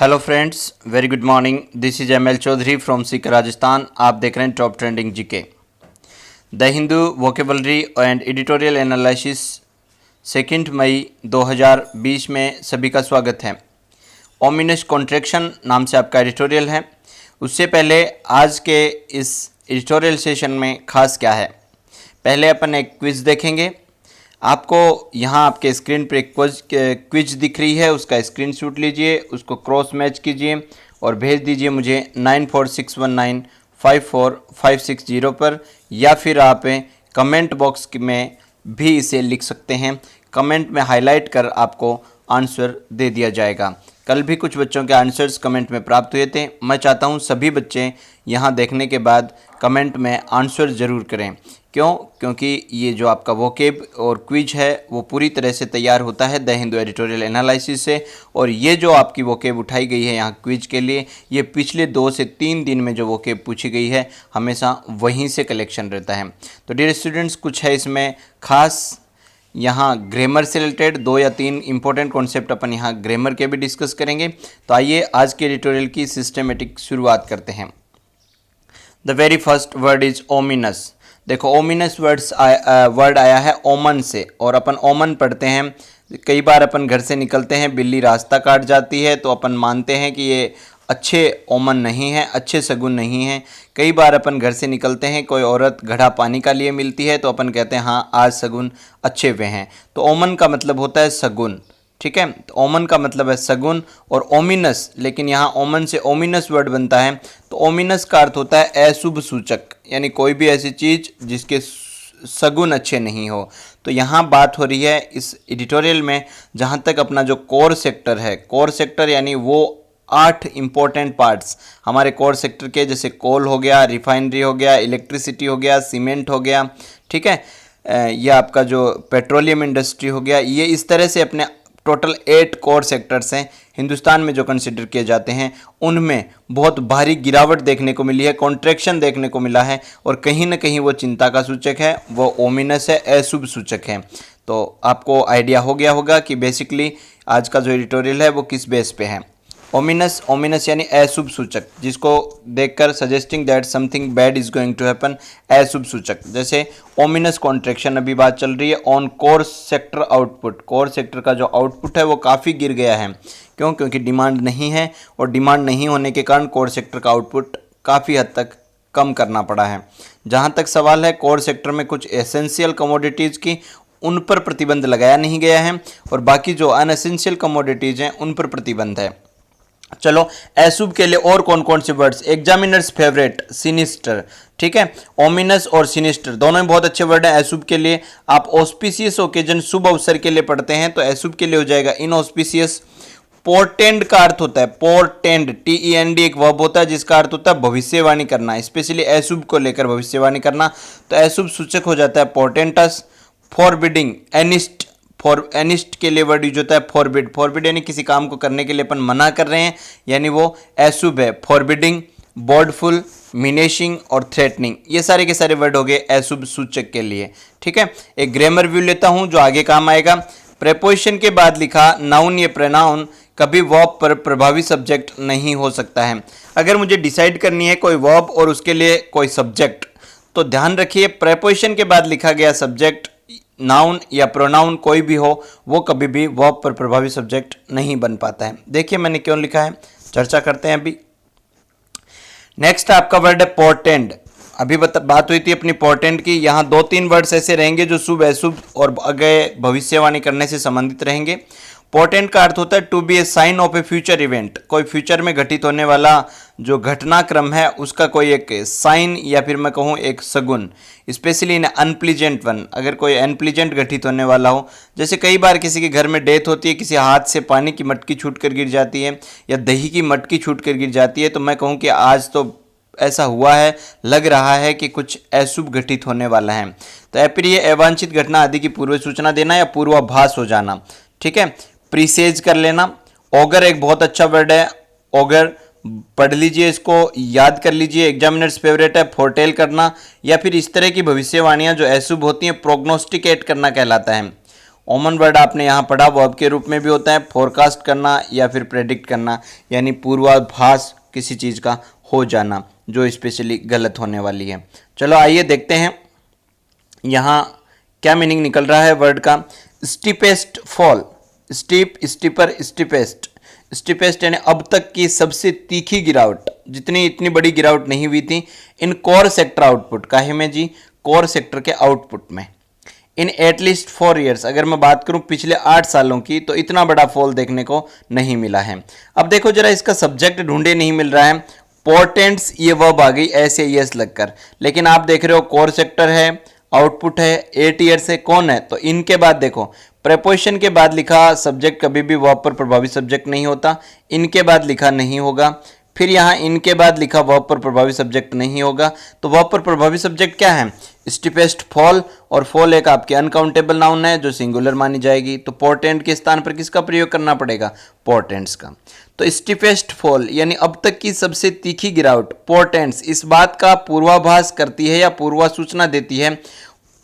Hello friends, very good morning. This is M L Chaudhary from Sikar Rajasthan. आप देख रहे हैं top trending GK. The Hindu vocabulary and editorial analysis 2 मई 2020 में सभी का स्वागत है। ओमिनस कॉन्ट्रैक्शन नाम से आपका एडिटोरियल है। उससे पहले आज के इस एडिटोरियल सेशन में खास क्या है, पहले अपन एक क्विज देखेंगे। आपको यहाँ आपके स्क्रीन पर एक क्विज दिख रही है, उसका स्क्रीनशॉट लीजिए, उसको क्रॉस मैच कीजिए और भेज दीजिए मुझे 9461954560 पर, या फिर आप कमेंट बॉक्स में भी इसे लिख सकते हैं। कमेंट में हाईलाइट कर आपको आंसर दे दिया जाएगा। कल भी कुछ बच्चों के आंसर्स कमेंट में प्राप्त हुए थे। मैं चाहता हूँ सभी बच्चे यहाँ देखने के बाद कमेंट में आंसर ज़रूर करें। क्यों? क्योंकि ये जो आपका वोकेब और क्विज है वो पूरी तरह से तैयार होता है द हिंदू एडिटोरियल एनालिसिस से, और ये जो आपकी वोकेब उठाई गई है यहाँ क्विज के लिए, ये पिछले 2 से 3 दिन में जो वोकेब पूछी गई है हमेशा वहीं से कलेक्शन रहता है। तो डियर स्टूडेंट्स, कुछ है इसमें खास। यहाँ ग्रामर से रिलेटेड 2 या 3 इंपॉर्टेंट कॉन्सेप्ट अपन यहाँ ग्रामर के भी डिस्कस करेंगे। तो आइए आज के एडिटोरियल की सिस्टमेटिक शुरुआत करते हैं। The very first word is ominous. देखो, ओमिनस वर्ड आया है ओमन से, और अपन ओमन पढ़ते हैं। कई बार अपन घर से निकलते हैं, बिल्ली रास्ता काट जाती है तो अपन मानते हैं कि ये अच्छे ओमन नहीं है, अच्छे शगुन नहीं है। कई बार अपन घर से निकलते हैं, कोई औरत घड़ा पानी का लिए मिलती है तो अपन कहते हैं हाँ आज शगुन अच्छे हुए हैं। तो ओमन का मतलब होता है शगुन, ठीक है। तो ओमन का मतलब है शगुन और ओमिनस, लेकिन यहाँ ओमन से ओमिनस वर्ड बनता है। तो ओमिनस का अर्थ होता है अशुभ सूचक, यानी कोई भी ऐसी चीज़ जिसके शगुन अच्छे नहीं हो। तो यहाँ बात हो रही है इस एडिटोरियल में, जहाँ तक अपना जो कोर सेक्टर है, कोर सेक्टर यानी वो 8 इंपॉर्टेंट पार्ट्स हमारे कोर सेक्टर के, जैसे कोल हो गया, रिफाइनरी हो गया, इलेक्ट्रिसिटी हो गया, सीमेंट हो गया, ठीक है, यह आपका जो पेट्रोलियम इंडस्ट्री हो गया, ये इस तरह से अपने टोटल 8 कोर सेक्टर्स हैं हिंदुस्तान में जो कंसिडर किए जाते हैं। उनमें बहुत भारी गिरावट देखने को मिली है, कॉन्ट्रैक्शन देखने को मिला है, और कहीं ना कहीं वो चिंता का सूचक है, वो ओमिनस है, अशुभ सूचक है। तो आपको आइडिया हो गया होगा कि बेसिकली आज का जो एडिटोरियल है वो किस बेस पे है। ओमिनस, ओमिनस यानी अशुभ सूचक, जिसको देखकर suggesting that something bad is going to happen, अशुभ सूचक। जैसे ओमिनस कॉन्ट्रैक्शन अभी बात चल रही है on core sector output. Core sector का जो आउटपुट है वो काफ़ी गिर गया है। क्यों? क्योंकि डिमांड नहीं है, और डिमांड नहीं होने के कारण कोर सेक्टर का आउटपुट काफ़ी हद तक कम करना पड़ा है। जहाँ तक सवाल है कोर सेक्टर में कुछ एसेंशियल कमोडिटीज़ की, उन पर प्रतिबंध लगाया नहीं गया है, और बाकी जो अनएसेंशियल कमोडिटीज़ हैं उन पर प्रतिबंध है। चलो, अशुभ के लिए और कौन कौन से वर्ड्स, एग्जामिनर्स फेवरेट सिनिस्टर, ठीक है। ओमिनस और सिनिस्टर दोनों ही बहुत अच्छे वर्ड हैं अशुभ के लिए। आप ऑस्पिशियस ओकेजन, शुभ अवसर के लिए पढ़ते हैं तो अशुभ के लिए हो जाएगा इनऑस्पिशियस। पोर्टेंड का अर्थ होता है, पोर्टेंड, TEND एक वर्ब होता है जिसका अर्थ होता है भविष्यवाणी करना, स्पेशली अशुभ को लेकर भविष्यवाणी करना, तो अशुभ सूचक हो जाता है पोर्टेंटस। फॉरबिडिंग, एनिस्ट, फॉर एनिस्ट के लिए वर्ड यूज होता है फॉरबिड। फॉरबिड यानी किसी काम को करने के लिए अपन मना कर रहे हैं, यानी वो अशुभ है, फॉरबिडिंग। बोर्डफुल, मिनेशिंग और थ्रेटनिंग, ये सारे के सारे वर्ड हो गए अशुभ सूचक के लिए, ठीक है। एक ग्रामर व्यू लेता हूं जो आगे काम आएगा। प्रेपोजिशन के बाद लिखा नाउन या प्रोनाउन कभी वर्ब पर प्रभावी सब्जेक्ट नहीं हो सकता है। अगर मुझे डिसाइड करनी है कोई वर्ब और उसके लिए कोई सब्जेक्ट, तो ध्यान रखिए प्रेपोजिशन के बाद लिखा गया सब्जेक्ट, नाउन या प्रोनाउन कोई भी हो, वो कभी भी वर्ब पर प्रभावी सब्जेक्ट नहीं बन पाता है। देखिए मैंने क्यों लिखा है, चर्चा करते हैं अभी। नेक्स्ट आपका वर्ड है पोर्टेंड। अभी बात हुई थी अपनी पोर्टेंड की। यहाँ 2-3 वर्ड्स ऐसे रहेंगे जो शुभ, अशुभ और आगे भविष्यवाणी करने से संबंधित रहेंगे। पोर्टेंट का अर्थ होता है to be a sign of a future event, कोई फ्यूचर में घटित होने वाला जो घटनाक्रम है उसका कोई एक साइन, या फिर मैं कहूँ एक सगुन, स्पेशली इन अनप्लीजेंट वन, अगर कोई अनप्लीजेंट घटित होने वाला हो। जैसे कई बार किसी के घर में डेथ होती है, किसी हाथ से पानी की मटकी छूट कर गिर जाती है या दही की मटकी छूट कर गिर जाती है, तो मैं कहूँ कि आज तो ऐसा हुआ है, लग रहा है कि कुछ अशुभ घटित होने वाला है। तो अप्रिय, अवांछित घटना आदि की पूर्व सूचना देना या पूर्वाभास हो जाना, ठीक है। प्रीसेज कर लेना। ऑगर एक बहुत अच्छा वर्ड है, ऑगर पढ़ लीजिए, इसको याद कर लीजिए, एग्जामिनर्स फेवरेट है। फोरटेल करना या फिर इस तरह की भविष्यवाणियां जो अशुभ होती हैं, प्रोग्नोस्टिकेट करना कहलाता है। कॉमन वर्ड आपने यहाँ पढ़ा वर्ब के रूप में भी होता है, फोरकास्ट करना या फिर प्रेडिक्ट करना, यानी पूर्वाभास किसी चीज़ का हो जाना जो स्पेशली गलत होने वाली है। चलो आइए देखते हैं यहाँ क्या मीनिंग निकल रहा है वर्ड का। Steepest fall, steep, steeper, steepest. Steepest यानी अब तक की सबसे तीखी गिरावट, इतनी बड़ी गिरावट नहीं हुई थी इन कोर सेक्टर आउटपुट, काहे में जी, कोर सेक्टर के आउटपुट में, इन एटलीस्ट 4 ईयर्स। अगर मैं बात करूं पिछले 8 सालों की तो इतना बड़ा फॉल देखने को नहीं मिला है। अब देखो जरा, इसका सब्जेक्ट ढूंढे नहीं मिल रहा है, पोर्टेंट्स ये वर्ब आ गई ऐसे यस लगकर, लेकिन आप देख रहे हो कोर सेक्टर है, आउटपुट है, 8 ईयर से कौन है, तो इनके बाद देखो प्रेपोजिशन के बाद लिखा सब्जेक्ट कभी भी वर्ब पर प्रभावी सब्जेक्ट नहीं होता, इनके बाद लिखा नहीं होगा, फिर यहाँ इनके बाद लिखा वर्ब पर प्रभावी सब्जेक्ट नहीं होगा, तो वर्ब पर प्रभावी सब्जेक्ट क्या है, स्टीपेस्ट फॉल, और फॉल एक आपके अनकाउंटेबल नाउन है जो सिंगुलर मानी जाएगी, तो पोर्टेंट के स्थान पर किसका प्रयोग करना पड़ेगा, पोर्टेंट्स का। तो स्टीपेस्ट फॉल यानी अब तक की सबसे तीखी गिरावट, पोर्टेंट्स इस बात का पूर्वाभास करती है या पूर्वा सूचना देती है,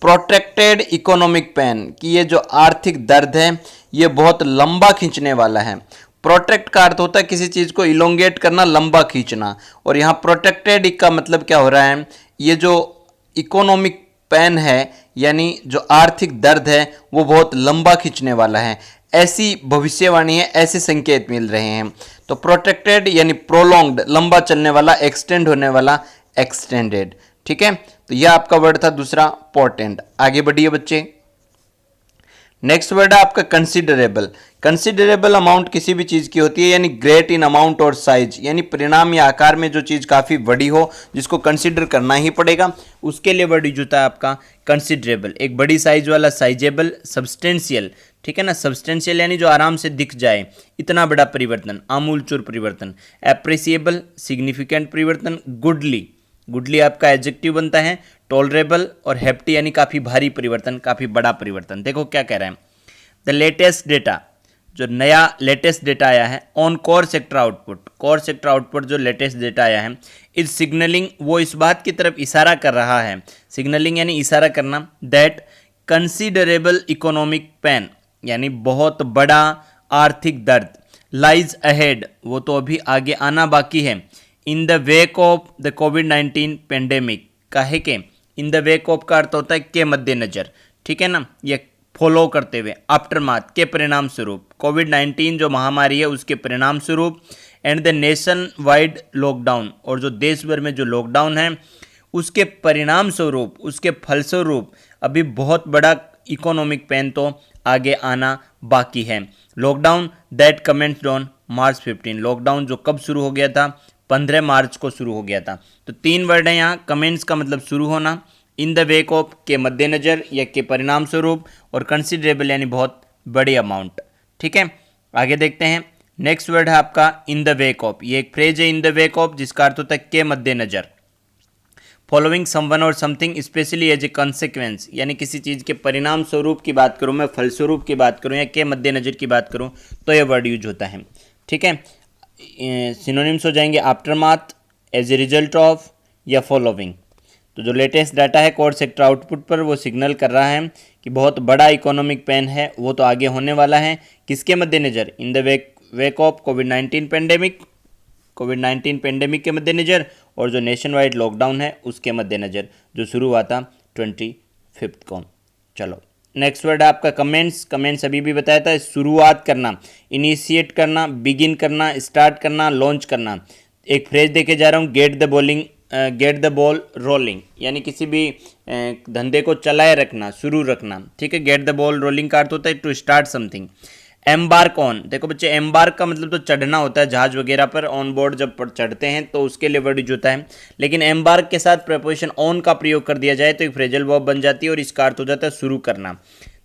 प्रोट्रैक्टेड इकोनॉमिक पेन कि ये जो आर्थिक दर्द है ये बहुत लंबा खींचने वाला है। प्रोट्रैक्ट का अर्थ होता है किसी चीज को इलोंगेट करना, लंबा खींचना, और यहाँ प्रोट्रैक्टेड का मतलब क्या हो रहा है, ये जो इकोनॉमिक पेन है यानी जो आर्थिक दर्द है वो बहुत लंबा खींचने वाला है, ऐसी भविष्यवाणी है, ऐसे संकेत मिल रहे हैं। तो प्रोट्रैक्टेड यानी प्रोलॉन्ग्ड, लंबा चलने वाला, एक्सटेंड होने वाला, एक्सटेंडेड। ठीक है, तो यह आपका वर्ड था दूसरा, पोर्टेंट। आगे बढ़िए बच्चे, नेक्स्ट वर्ड है आपका कंसिडरेबल। कंसिडरेबल अमाउंट किसी भी चीज की होती है, यानी ग्रेट इन अमाउंट और साइज, यानी परिणाम या आकार में जो चीज काफी बड़ी हो जिसको कंसिडर करना ही पड़ेगा, उसके लिए वर्ड यूज होता है आपका कंसिडरेबल। एक बड़ी साइज वाला साइजेबल, सब्सटेंशियल, ठीक है ना, सब्सटेंशियल यानी जो आराम से दिख जाए, इतना बड़ा परिवर्तन, आमूलचूर परिवर्तन। एप्रिसिएबल, सिग्निफिकेंट परिवर्तन। गुडली, गुडली आपका एडजेक्टिव बनता है। टॉलरेबल और हेप्टी यानी काफ़ी भारी परिवर्तन, काफ़ी बड़ा परिवर्तन। देखो क्या कह रहे हैं, द लेटेस्ट डेटा, जो नया लेटेस्ट डेटा आया है on core sector output, core sector output जो लेटेस्ट डेटा आया है, इज सिग्नलिंग, वो इस बात की तरफ इशारा कर रहा है, सिग्नलिंग यानी इशारा करना, दैट कंसिडरेबल इकोनॉमिक पेन यानी बहुत बड़ा आर्थिक दर्द, लाइज अहेड वो तो अभी आगे आना बाकी है, in the wake of the covid pandemic, काहे के, इन द वेक ऑफ का अर्थ होता है के मद्देनजर, ठीक है ना, ये फॉलो करते हुए, आफ्टर मार्च के परिणाम स्वरूप, कोविड-19 जो महामारी है उसके परिणाम स्वरूप, and the nation wide lockdown, और जो देश भर में जो लॉकडाउन है उसके परिणाम स्वरूप, उसके फलस्वरूप अभी बहुत बड़ा इकोनॉमिक पेन तो आगे आना बाकी है। Lockdown that commenced on March 15, lockdown जो कब शुरू हो गया था, 15 मार्च को शुरू हो गया था। तो 3 वर्ड है यहाँ, कमेंट्स का मतलब शुरू होना, इन द वेक ऑफ के मद्देनजर या के परिणाम स्वरूप, और कंसिडरेबल यानी बहुत बड़ी अमाउंट। ठीक है, आगे देखते हैं। नेक्स्ट वर्ड है आपका इन द वेक ऑफ, ये एक फ्रेज है इन द वेक ऑफ जिसका अर्थ होता है के मद्देनजर। फॉलोइंग समवन और something specially as a consequence, यानी किसी चीज़ के परिणाम स्वरूप की बात करूँ मैं, फलस्वरूप की बात करूँ या के मद्देनजर की बात करूँ तो यह वर्ड यूज होता है। ठीक है, सिनोनिम्स हो जाएंगे aftermath, as a result of या फॉलोइंग। तो जो लेटेस्ट डाटा है कोर सेक्टर आउटपुट पर वो सिग्नल कर रहा है कि बहुत बड़ा इकोनॉमिक पेन है वो तो आगे होने वाला है, किसके मद्देनजर, in the wake of covid pandemic, covid pandemic के मद्देनजर, और जो नेशन वाइड लॉकडाउन है उसके मद्देनजर जो शुरू हुआ था 25 को। चलो नेक्स्ट वर्ड है आपका कमेंट्स। कमेंट्स अभी भी बताया था, शुरुआत करना, इनिशिएट करना, बिगिन करना, स्टार्ट करना, लॉन्च करना। एक फ्रेज देके जा रहा हूँ, गेट द बॉल रोलिंग, यानी किसी भी धंधे को चलाए रखना, शुरू रखना। ठीक है, गेट द बॉल रोलिंग का अर्थ होता है to start something. Embark on, देखो बच्चे एम्बार्क का मतलब तो चढ़ना होता है जहाज वगैरह पर, ऑन बोर्ड जब चढ़ते हैं तो उसके लिए वर्ड यूज होता है, लेकिन एम्बार्क के साथ प्रपोजिशन ऑन का प्रयोग कर दिया जाए तो एक फ्रेजल वर्ब बन जाती है और इसका अर्थ हो जाता है शुरू करना।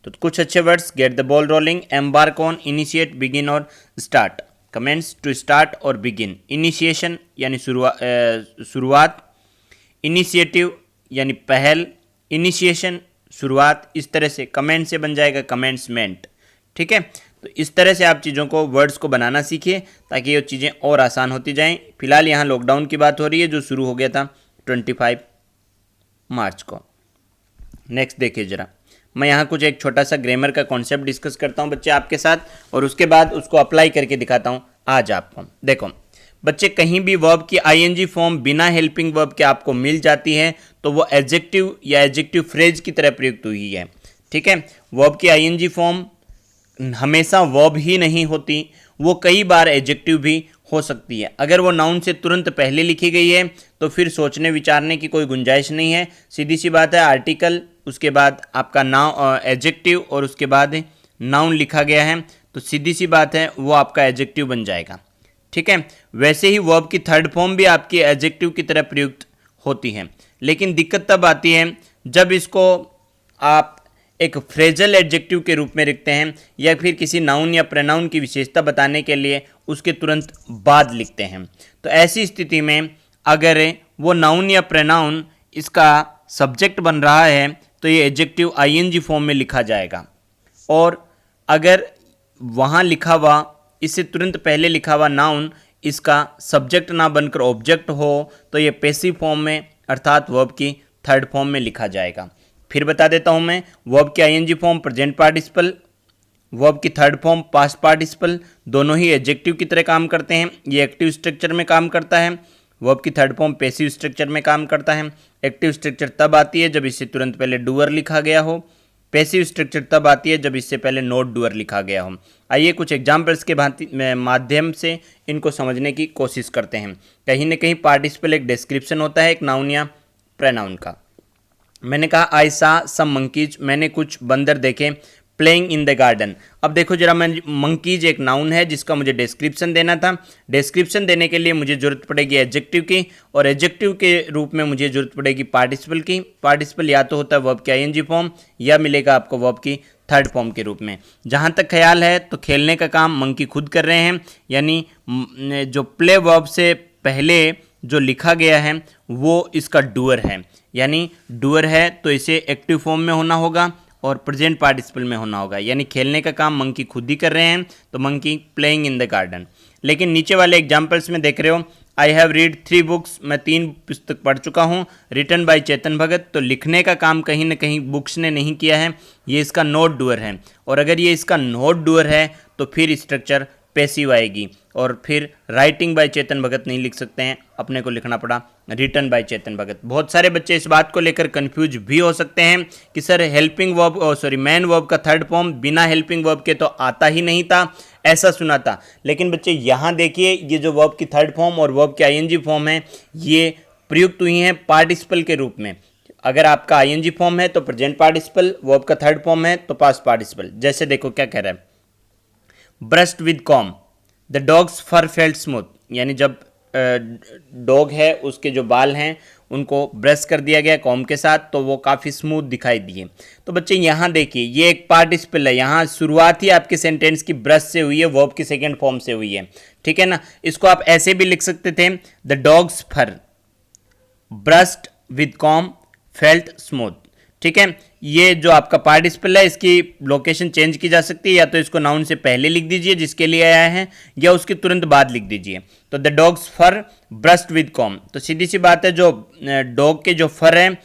तो कुछ अच्छे words, get the ball rolling, embark on, initiate, begin और स्टार्ट। कमेंट्स टू स्टार्ट और बिगिन, इनिशिएशन यानी शुरुआत, इनिशिएटिव यानी पहल, इनिशिएशन शुरुआत, इस तरह से कमेंट से बन जाएगा कमेंट्समेंट। ठीक है, तो इस तरह से आप चीज़ों को, वर्ड्स को बनाना सीखिए ताकि ये चीज़ें और आसान होती जाएं। फिलहाल यहाँ लॉकडाउन की बात हो रही है जो शुरू हो गया था 25 मार्च को। नेक्स्ट देखिए जरा, मैं यहाँ कुछ एक छोटा सा ग्रामर का कॉन्सेप्ट डिस्कस करता हूँ बच्चे आपके साथ, और उसके बाद उसको अप्लाई करके दिखाता हूँ आज आपको। देखो बच्चे, कहीं भी वर्ब की आईएनजी फॉर्म बिना हेल्पिंग वर्ब के आपको मिल जाती है तो वो एडजेक्टिव या एडजेक्टिव फ्रेज की तरह प्रयुक्त हुई है। ठीक है, वर्ब की आईएनजी फॉर्म हमेशा वर्ब ही नहीं होती, वो कई बार एडजेक्टिव भी हो सकती है। अगर वो नाउन से तुरंत पहले लिखी गई है तो फिर सोचने विचारने की कोई गुंजाइश नहीं है, सीधी सी बात है। आर्टिकल, उसके बाद आपका नाउन एडजेक्टिव, और उसके बाद नाउन लिखा गया है तो सीधी सी बात है वो आपका एडजेक्टिव बन जाएगा। ठीक है, वैसे ही वर्ब की थर्ड फॉर्म भी आपकी एडजेक्टिव की तरह प्रयुक्त होती है, लेकिन दिक्कत तब आती है जब इसको आप एक फ्रेजल एडजेक्टिव के रूप में लिखते हैं या फिर किसी नाउन या प्रोनाउन की विशेषता बताने के लिए उसके तुरंत बाद लिखते हैं। तो ऐसी स्थिति में अगर वो नाउन या प्रोनाउन इसका सब्जेक्ट बन रहा है तो ये एडजेक्टिव आईएनजी फॉर्म में लिखा जाएगा, और अगर वहाँ लिखा हुआ, इससे तुरंत पहले लिखा हुआ नाउन इसका सब्जेक्ट ना बनकर ऑब्जेक्ट हो तो ये पैसिव फॉर्म में अर्थात वर्ब की थर्ड फॉर्म में लिखा जाएगा। फिर बता देता हूँ मैं, वर्ब की ING form present participle, verb की थर्ड फॉर्म पास्ट पार्टिसिपल, दोनों ही एडजेक्टिव की तरह काम करते हैं। ये एक्टिव स्ट्रक्चर में काम करता है, वर्ब की थर्ड फॉर्म पैसिव स्ट्रक्चर में काम करता है। एक्टिव स्ट्रक्चर तब आती है जब इससे तुरंत पहले डूअर लिखा गया हो, पैसिव स्ट्रक्चर तब आती है जब इससे पहले नॉट डूअर लिखा गया हो। आइए कुछ एग्जाम्पल्स के माध्यम से इनको समझने की कोशिश करते हैं। कहीं ना कहीं पार्टिसिपल एक डिस्क्रिप्शन होता है एक नाउन या प्रोनाउन का। मैंने कहा आई सा सम मंकीज, मैंने कुछ बंदर देखे, प्लेइंग इन द गार्डन। अब देखो जरा, मैं मंकीज एक नाउन है जिसका मुझे डिस्क्रिप्शन देना था। डिस्क्रिप्शन देने के लिए मुझे जरूरत पड़ेगी एडजेक्टिव की, और एडजेक्टिव के रूप में मुझे जरूरत पड़ेगी पार्टिसिपल की। पार्टिसिपल या तो होता है वर्ब की आईएनजी फॉर्म या मिलेगा आपको वर्ब की थर्ड फॉर्म के रूप में। जहाँ तक ख्याल है तो खेलने का काम मंकी खुद कर रहे हैं, यानी जो प्ले वर्ब से पहले जो लिखा गया है वो इसका डूअर है, यानी डूअर है तो इसे एक्टिव फॉर्म में होना होगा और प्रेजेंट पार्टिसिपल में होना होगा, यानी खेलने का काम मंकी खुद ही कर रहे हैं तो monkey playing in the garden. लेकिन नीचे वाले एग्जाम्पल्स में देख रहे हो, आई हैव रीड 3 बुक्स, मैं 3 पुस्तक पढ़ चुका हूँ, रिटन बाय चेतन भगत, तो लिखने का काम कहीं ना कहीं बुक्स ने नहीं किया है, ये इसका नोट डूअर है। और अगर ये इसका नोट डूअर है तो फिर स्ट्रक्चर पैसिव आएगी, और फिर राइटिंग बाय चेतन भगत नहीं लिख सकते हैं, अपने को लिखना पड़ा रिटन बाय चेतन भगत। बहुत सारे बच्चे इस बात को लेकर कंफ्यूज भी हो सकते हैं कि sir helping verb man verb का थर्ड फॉर्म बिना हेल्पिंग वर्ब के तो आता ही नहीं था, ऐसा सुना था। लेकिन बच्चे यहाँ देखिए, ये जो वर्ब की थर्ड फॉर्म और वर्ब की आईएनजी फॉर्म है ये प्रयुक्त हुई हैं पार्टिसिपल के रूप में। अगर आपका आईएनजी फॉर्म है तो प्रेजेंट पार्टिसिपल, वर्ब का थर्ड फॉर्म है तो पास्ट पार्टिसिपल। जैसे देखो क्या कह रहा है, brushed with comb the dog's fur felt smooth, यानी जब डॉग है उसके जो बाल हैं उनको ब्रश कर दिया गया कॉम के साथ तो वो काफ़ी स्मूथ दिखाई दिए। तो बच्चे यहाँ देखिए, ये एक पार्टिसिपल है, यहाँ शुरुआत ही आपके सेंटेंस की ब्रश से हुई है, वर्ब की सेकेंड फॉर्म से हुई है। ठीक है ना, इसको आप ऐसे भी लिख सकते थे, the dog's fur brushed with comb felt smooth. ठीक है, ये जो आपका पार्टिसिपल है इसकी लोकेशन चेंज की जा सकती है, या तो इसको नाउन से पहले लिख दीजिए जिसके लिए आया है, या उसके तुरंत बाद लिख दीजिए। तो the dog's fur brushed with comb, तो सीधी सी बात है, जो डॉग के जो फर हैं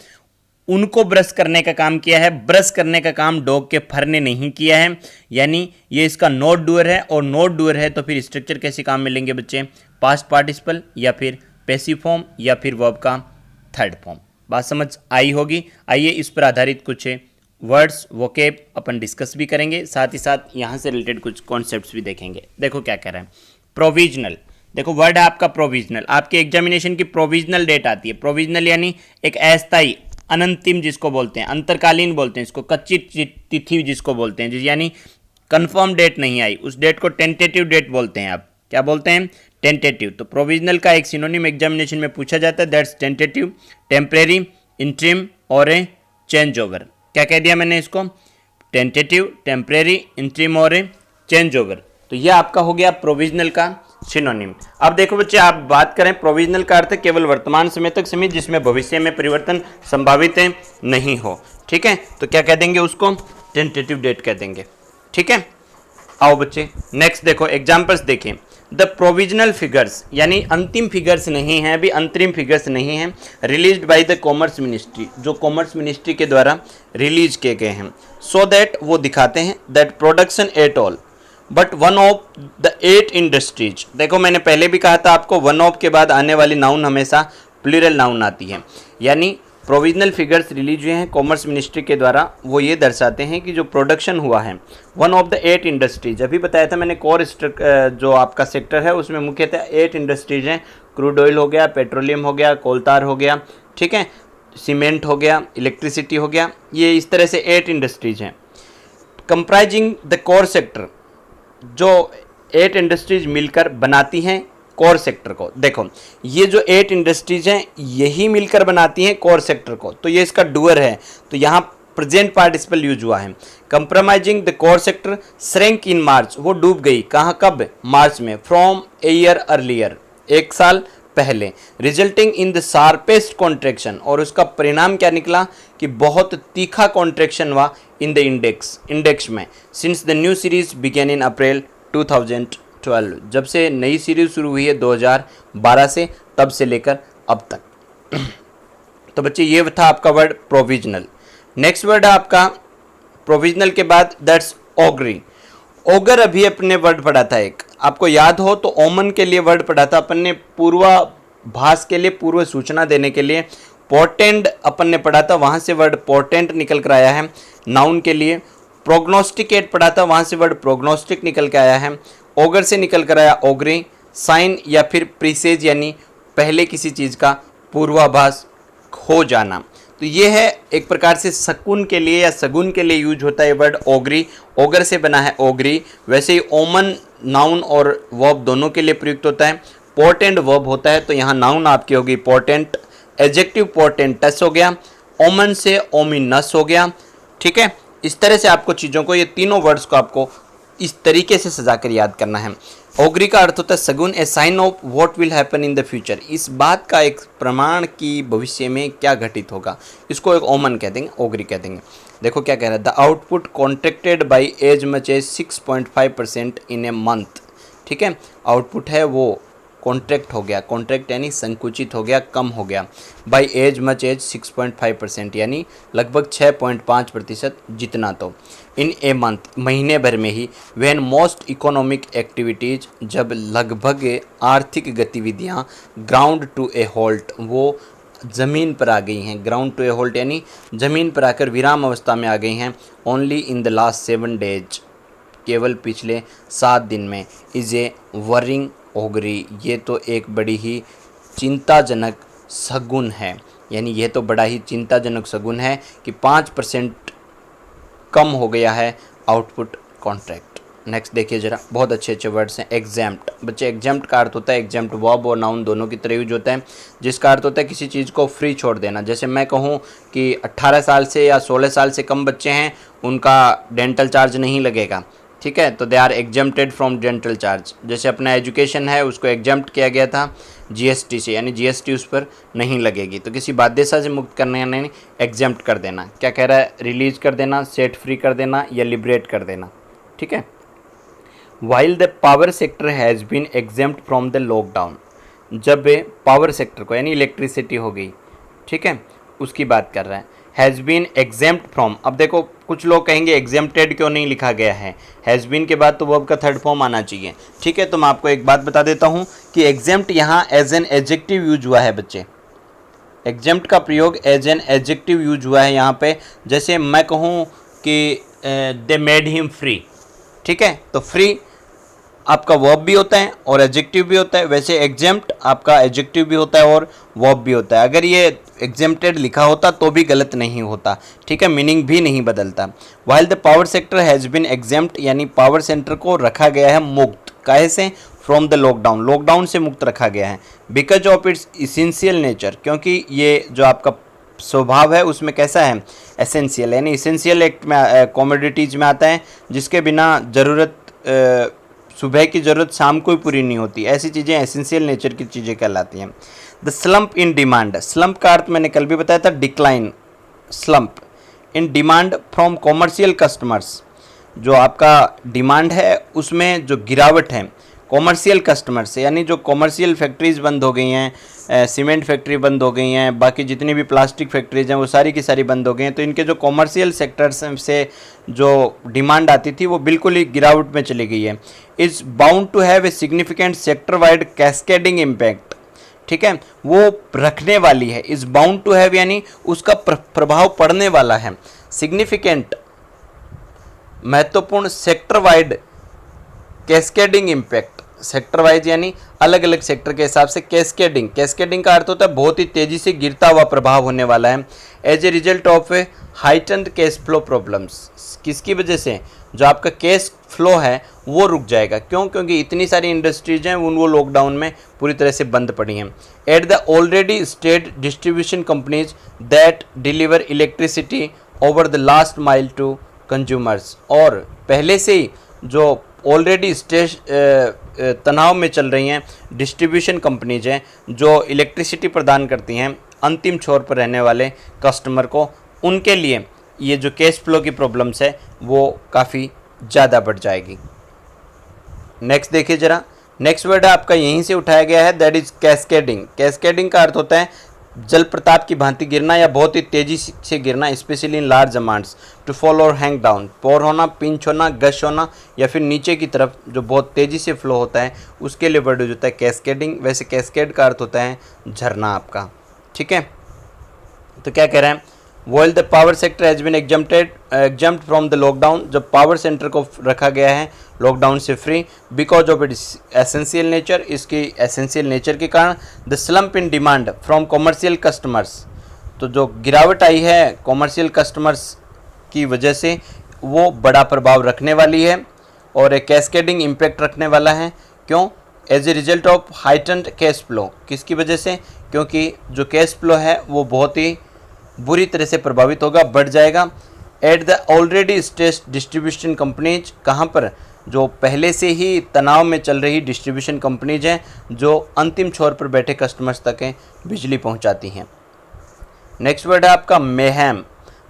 उनको ब्रश करने का काम किया है, ब्रश करने का काम डॉग के फर ने नहीं किया है, यानी ये इसका नोट डूअर है। और नोट डूअर है तो फिर स्ट्रक्चर कैसे काम मिलेंगे बच्चे, पास्ट पार्टिसिपल या फिर पैसिव फॉर्म या फिर वर्ब का थर्ड फॉर्म। बात समझ आई होगी। आइए इस पर आधारित कुछ वर्ड्स वोकेब अपन डिस्कस भी करेंगे, साथ ही साथ यहाँ से रिलेटेड कुछ कॉन्सेप्ट्स भी देखेंगे। देखो क्या कह रहा है, प्रोविजनल। देखो वर्ड है आपका प्रोविजनल, आपके एग्जामिनेशन की प्रोविजनल डेट आती है। प्रोविजनल यानी एक अस्थायी, अनंतिम जिसको बोलते हैं, अंतरकालीन बोलते हैं इसको, कच्ची तिथि जिसको बोलते हैं, यानी कंफर्म डेट नहीं आई, उस डेट को टेंटेटिव डेट बोलते हैं। आप क्या बोलते हैं, टेंटेटिव। तो प्रोविजनल का एक सिनोनिम एग्जामिनेशन में पूछा जाता है, दैट्स टेंटेटिव, टेम्परेरी, इंट्रिम और ए चेंज ओवर। क्या कह दिया मैंने इसको, टेंटेटिव, टेम्परेरी, इंट्रिम और ए चेंज ओवर। तो यह आपका हो गया प्रोविजनल का सिनोनिम। अब देखो बच्चे, आप बात करें प्रोविजनल का अर्थ केवल वर्तमान समय तक सीमित, जिसमें भविष्य में परिवर्तन संभावित नहीं हो। ठीक है, तो क्या कह देंगे उसको, टेंटेटिव डेट कह देंगे। ठीक है, आओ बच्चे नेक्स्ट देखो एग्जाम्पल्स देखें। द प्रोविजनल फिगर्स यानी अंतिम फिगर्स नहीं हैं, अभी अंतरिम फिगर्स नहीं हैं, released by the commerce ministry, जो कॉमर्स मिनिस्ट्री के द्वारा रिलीज किए गए हैं। सो दैट वो दिखाते हैं that production at all but one of the 8 industries. देखो मैंने पहले भी कहा था आपको, वन ऑफ के बाद आने वाली नाउन हमेशा प्लूरल नाउन आती है। यानी प्रोविजनल फिगर्स रिलीज हुए हैं कॉमर्स मिनिस्ट्री के द्वारा, वो ये दर्शाते हैं कि जो प्रोडक्शन हुआ है वन ऑफ द 8 इंडस्ट्रीज, अभी बताया था मैंने कोर जो आपका सेक्टर है उसमें मुख्यतः 8 इंडस्ट्रीज हैं। क्रूड ऑयल हो गया, पेट्रोलियम हो गया, कोलतार हो गया, ठीक है, सीमेंट हो गया, इलेक्ट्रिसिटी हो गया, ये इस तरह से 8 इंडस्ट्रीज हैं। कंप्राइजिंग द कोर सेक्टर, जो 8 इंडस्ट्रीज मिलकर बनाती हैं कोर सेक्टर को। देखो ये जो 8 इंडस्ट्रीज हैं यही मिलकर बनाती हैं कोर सेक्टर को, तो ये इसका डूअर है, तो यहाँ प्रेजेंट पार्टिसिपल यूज हुआ है। Compromising the core sector shrink in March, वो डूब गई, कहाँ कब, मार्च में, फ्रॉम ए ईयर अर्लियर, एक साल पहले, resulting in the sharpest contraction, और उसका परिणाम क्या निकला कि बहुत तीखा कॉन्ट्रैक्शन हुआ इन द इंडेक्स में, since the new series begin in April 2012, जब से नई सीरीज शुरू हुई है 2012 से, तब से लेकर अब तक। तो बच्चे ये था आपका वर्ड प्रोविजनल। नेक्स्ट वर्ड है आपका प्रोविजनल के बाद दैट्स ऑगरी। ओगर अभी अपने वर्ड पढ़ा था एक, आपको याद हो तो ओमन के लिए वर्ड पढ़ा था अपन ने, पूर्वाभास के लिए, पूर्व सूचना देने के लिए। पोर्टेंड अपन ने पढ़ा था, वहाँ से वर्ड पोर्टेंट निकल कर आया है नाउन के लिए। प्रोग्नोस्टिकेट पढ़ा था, वहाँ से वर्ड प्रोग्नोस्टिक निकल के आया है। ओगर से निकल कर आया ओगरी। साइन या फिर प्रीसेज यानी पहले किसी चीज़ का पूर्वाभास हो जाना, तो ये है एक प्रकार से शकुन के लिए या सगुन के लिए यूज होता है वर्ड ओगरी। ओगर से बना है ओगरी। वैसे ही ओमन नाउन और वर्ब दोनों के लिए प्रयुक्त होता है। पोर्टेंट वर्ब होता है, तो यहाँ नाउन आपकी होगी पोर्टेंट। एडजेक्टिव पोर्टेंटस हो गया, ओमन से ओमिनस हो गया, ठीक है। इस तरह से आपको चीज़ों को, ये तीनों वर्ड्स को आपको इस तरीके से सजाकर याद करना है। ओगरी का अर्थ होता है सगुन, a sign of what will happen in the future, इस बात का एक प्रमाण कि भविष्य में क्या घटित होगा, इसको एक ओमन कह देंगे, ओगरी कह देंगे। देखो क्या कह रहा है, the output contracted by as much as 6.5% in a month, ठीक है। आउटपुट है वो कॉन्ट्रैक्ट हो गया, कॉन्ट्रैक्ट यानी संकुचित हो गया, कम हो गया। बाई एज मच एज 6.5% यानी लगभग 6.5% जितना, तो इन ए मंथ महीने भर में ही। व्हेन मोस्ट इकोनॉमिक एक्टिविटीज़, जब लगभग आर्थिक गतिविधियाँ ग्राउंड टू ए होल्ट, वो ज़मीन पर आ गई हैं। ग्राउंड टू ए होल्ट यानी ज़मीन पर आकर विराम अवस्था में आ गई हैं। Only in the last 7 days, केवल पिछले 7 दिन में। इज़ ए वरिंग ओगरी, ये तो एक बड़ी ही चिंताजनक शगुन है, यानी ये तो बड़ा ही चिंताजनक शगुन है कि 5% कम हो गया है आउटपुट कॉन्ट्रैक्ट। नेक्स्ट देखिए जरा, बहुत अच्छे अच्छे वर्ड्स हैं। एग्जैम्प्ट, बच्चे एग्जैम्प्ट का अर्थ होता है, एग्जैम्प्ट वर्ब और नाउन दोनों की तरह यूज होता है, जिसका अर्थ होता है किसी चीज़ को फ्री छोड़ देना। जैसे मैं कहूँ कि 18 साल से या 16 साल से कम बच्चे हैं, उनका डेंटल चार्ज नहीं लगेगा, ठीक है, तो they are exempted from dental charge. जैसे अपना एजुकेशन है उसको एग्जम्प्ट किया गया था जीएसटी से, यानी जीएसटी उस पर नहीं लगेगी, तो किसी बाध्यता से मुक्त करने यानी एग्जम्प्ट कर देना। क्या कह रहा है, रिलीज कर देना, सेट फ्री कर देना या लिबरेट कर देना, ठीक है। While the power sector has been exempt from the lockdown, जब पावर सेक्टर को यानी इलेक्ट्रिसिटी हो गई, ठीक है, उसकी बात कर रहा है। हैज़ बीन एग्जम्प्ट फ्रॉम, अब देखो कुछ लोग कहेंगे एग्जम्प्टेड क्यों नहीं लिखा गया है, हैज़ बीन के बाद तो वर्ब का थर्ड फॉर्म आना चाहिए, ठीक है। तो मैं आपको एक बात बता देता हूँ कि एग्जम्प्ट यहाँ एज एन एडजेक्टिव यूज हुआ है बच्चे। एग्जम्प्ट का प्रयोग एज एन एडजेक्टिव यूज हुआ है यहाँ पे। जैसे मैं कहूँ कि दे मेड हिम फ्री, ठीक है, तो फ्री आपका वर्ब भी होता है और एडजेक्टिव भी होता है। वैसे एग्जम्प्ट आपका एडजेक्टिव भी होता है और वर्ब भी होता है। अगर ये एग्जम्प्टेड लिखा होता तो भी गलत नहीं होता, ठीक है, मीनिंग भी नहीं बदलता। While the power sector has been exempt, यानी पावर सेक्टर को रखा गया है मुक्त, काहे से, फ्रॉम द लॉकडाउन, लॉकडाउन से मुक्त रखा गया है। Because of its essential nature, क्योंकि ये जो आपका स्वभाव है उसमें कैसा है, एसेंशियल, यानी इसेंशियल एक्ट में कॉमोडिटीज़ में आता है, जिसके बिना ज़रूरत सुबह की ज़रूरत शाम को ही पूरी नहीं होती, ऐसी चीज़ें एसेंशियल नेचर की चीज़ें कहलाती हैं। The slump in demand, slump का अर्थ मैंने कल भी बताया था decline, slump in demand from commercial customers, जो आपका डिमांड है उसमें जो गिरावट है कॉमर्शियल कस्टमर से, यानी जो कॉमर्शियल फैक्ट्रीज़ बंद हो गई हैं, सीमेंट फैक्ट्री बंद हो गई हैं, बाकी जितनी भी प्लास्टिक फैक्ट्रीज़ हैं वो सारी की सारी बंद हो गई हैं। तो इनके जो कॉमर्शियल सेक्टर्स से जो डिमांड आती थी वो बिल्कुल ही गिरावट में चली गई है। Is bound to have a significant sector wide cascading impact, ठीक है, वो रखने वाली है। इज़ बाउंड टू हैव यानी उसका प्रभाव पड़ने वाला है। सिग्निफिकेंट महत्वपूर्ण, sector wide cascading impact, sector wise यानी अलग अलग सेक्टर के हिसाब से कैस्केडिंग, कैस्केडिंग का अर्थ होता है बहुत ही तेजी से गिरता हुआ प्रभाव होने वाला है। As a result of a heightened cash flow problems, किसकी वजह से, जो आपका कैश फ्लो है वो रुक जाएगा। क्यों? क्योंकि इतनी सारी इंडस्ट्रीज हैं वो लॉकडाउन में पूरी तरह से बंद पड़ी हैं। At the already state distribution companies that deliver electricity over the last mile to consumers, और पहले से ही जो ऑलरेडी तनाव में चल रही हैं डिस्ट्रीब्यूशन कंपनीज हैं जो इलेक्ट्रिसिटी प्रदान करती हैं अंतिम छोर पर रहने वाले कस्टमर को, उनके लिए ये जो कैश फ्लो की प्रॉब्लम्स है वो काफ़ी ज़्यादा बढ़ जाएगी। नेक्स्ट देखिए ज़रा, नेक्स्ट वर्ड आपका यहीं से उठाया गया है, दैट इज़ कैस्केडिंग। कैस्केडिंग का अर्थ होता है जल प्रताप की भांति गिरना या बहुत ही तेज़ी से गिरना, specially in large amounts. To fall और हैंग डाउन, पोर होना, पिंच होना, गश होना, या फिर नीचे की तरफ जो बहुत तेज़ी से फ्लो होता है उसके लिए वर्ड यूज होता है कैस्केडिंग। वैसे कैस्केड का अर्थ होता है झरना आपका, ठीक है। तो क्या कह रहे हैं, While the power sector has been exempt from the lockdown, जब पावर सेंटर को रखा गया है लॉकडाउन से free, because of its essential nature, इसकी एसेंशियल नेचर के कारण। The slump in demand from commercial customers, तो जो गिरावट आई है कॉमर्शियल कस्टमर्स की वजह से वो बड़ा प्रभाव रखने वाली है और एक कैस्केडिंग इम्पैक्ट रखने वाला है। क्यों? As a result of heightened cash flow, किसकी वजह से? क्योंकि जो कैश फ्लो है वो बहुत ही बुरी तरह से प्रभावित होगा, बढ़ जाएगा। Eight the already stressed distribution companies, कहाँ पर? जो पहले से ही तनाव में चल रही डिस्ट्रीब्यूशन कंपनीज हैं जो अंतिम छोर पर बैठे कस्टमर्स तक बिजली पहुंचाती हैं। नेक्स्ट वर्ड है आपका मेहम।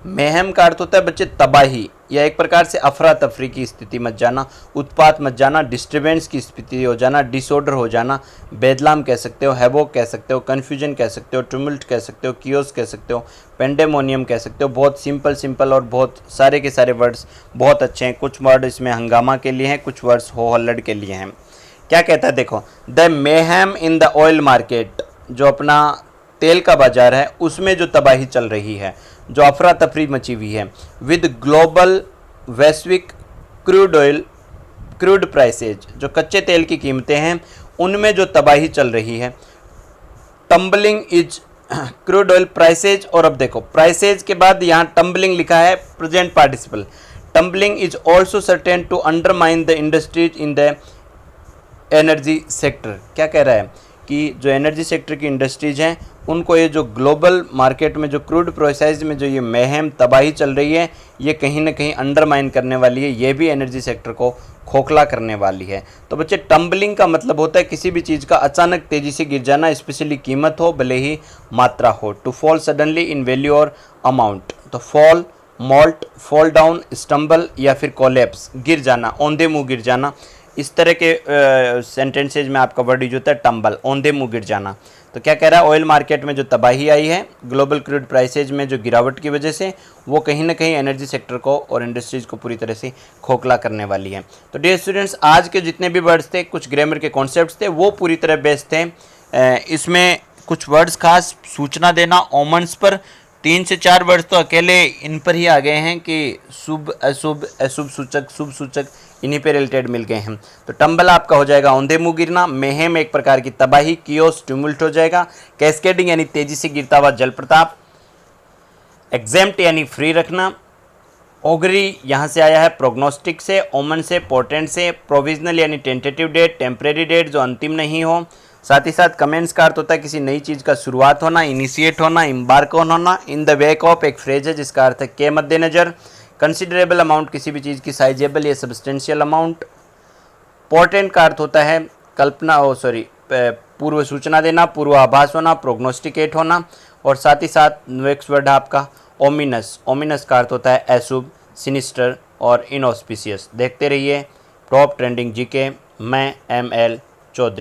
मेहम का अर्थ होता है बच्चे तबाही या एक प्रकार से अफरा तफरी की स्थिति मच जाना, उत्पात मच जाना, डिस्टर्बेंस की स्थिति हो जाना, डिसऑर्डर हो जाना, बेदलाम कह सकते हो, हैवोक कह सकते हो, कन्फ्यूजन कह सकते हो, टुमल्ट कह सकते हो, कियोस कह सकते हो, पेंडेमोनियम कह सकते हो। बहुत सिंपल और बहुत सारे के सारे वर्ड्स बहुत अच्छे हैं। कुछ वर्ड इसमें हंगामा के लिए हैं, कुछ वर्ड्स हो हल्लड़ के लिए हैं। क्या कहता है देखो, the mayhem in the oil market, जो अपना तेल का बाजार है उसमें जो तबाही चल रही है, जो अफरा तफरी मची हुई है, विद ग्लोबल वैश्विक क्रूड प्राइसेज, जो कच्चे तेल की कीमतें हैं उनमें जो तबाही चल रही है। Tumbling is crude oil prices, और अब देखो प्राइसेज के बाद यहाँ टम्बलिंग लिखा है present participle. Tumbling is also certain to undermine the industries in the energy sector. क्या कह रहा है कि जो एनर्जी सेक्टर की इंडस्ट्रीज हैं उनको ये जो ग्लोबल मार्केट में जो क्रूड प्राइसेज में जो ये महम तबाही चल रही है ये कहीं ना कहीं अंडरमाइन करने वाली है, ये भी एनर्जी सेक्टर को खोखला करने वाली है। तो बच्चे टम्बलिंग का मतलब होता है किसी भी चीज़ का अचानक तेज़ी से गिर जाना, स्पेशली कीमत हो भले ही मात्रा हो। To fall suddenly in value और अमाउंट, तो फॉल, मॉल्ट, फॉल डाउन, स्टम्बल या फिर कोलैप्स, गिर जाना, औंधे मुँह गिर जाना, इस तरह के सेंटेंसेज में आपका वर्ड यूज होता है टम्बल, औंधे मुँह गिर जाना। तो क्या कह रहा है, ऑयल मार्केट में जो तबाही आई है ग्लोबल क्रूड प्राइसेज में जो गिरावट की वजह से, वो कहीं ना कहीं एनर्जी सेक्टर को और इंडस्ट्रीज़ को पूरी तरह से खोखला करने वाली है। तो डियर स्टूडेंट्स, आज के जितने भी वर्ड्स थे, कुछ ग्रामर के कॉन्सेप्ट्स थे, वो पूरी तरह बेस्ड थे। इसमें कुछ वर्ड्स खास सूचना देना ओमन्स पर, 3 से 4 वर्ड्स तो अकेले इन पर ही आ गए हैं कि शुभ अशुभ, अशुभ सूचक, शुभ सूचक, इन्हीं पे रिलेटेड मिल गए हैं। तो टम्बल आपका हो जाएगा औंधे मुँह गिरना, मेहम एक प्रकार की तबाही, कियोस ट्यूमुल्ट हो जाएगा, कैस्केडिंग यानी तेजी से गिरता हुआ जल प्रताप, एग्जेम्प्ट यानी फ्री रखना, ओगरी यहाँ से आया है प्रोग्नोस्टिक से, ओमन से, पोर्टेंट से, प्रोविजनल यानी टेंटेटिव डेट, टेम्परेरी डेट जो अंतिम नहीं हो। साथ ही साथ कमेंट्स का अर्थ होता है किसी नई चीज़ का शुरुआत होना, इनिशिएट होना, इम्बार्क होना। इन द वेक ऑफ एक फ्रेज है जिसका अर्थ है के मद्देनजर। कंसिडरेबल अमाउंट किसी भी चीज़ की साइजेबल या सब्सटेंशियल अमाउंट। पोर्टेंट का अर्थ होता है कल्पना पूर्व सूचना देना, पूर्वाभास होना, प्रोग्नोस्टिकेट होना। और साथ ही साथ नेक्स्ट वर्ड है आपका ओमिनस। ओमिनस का अर्थ होता है अशुभ, सिनिस्टर और इनऑस्पिशियस। देखते रहिए टॉप ट्रेंडिंग जीके मैं ML चौधरी।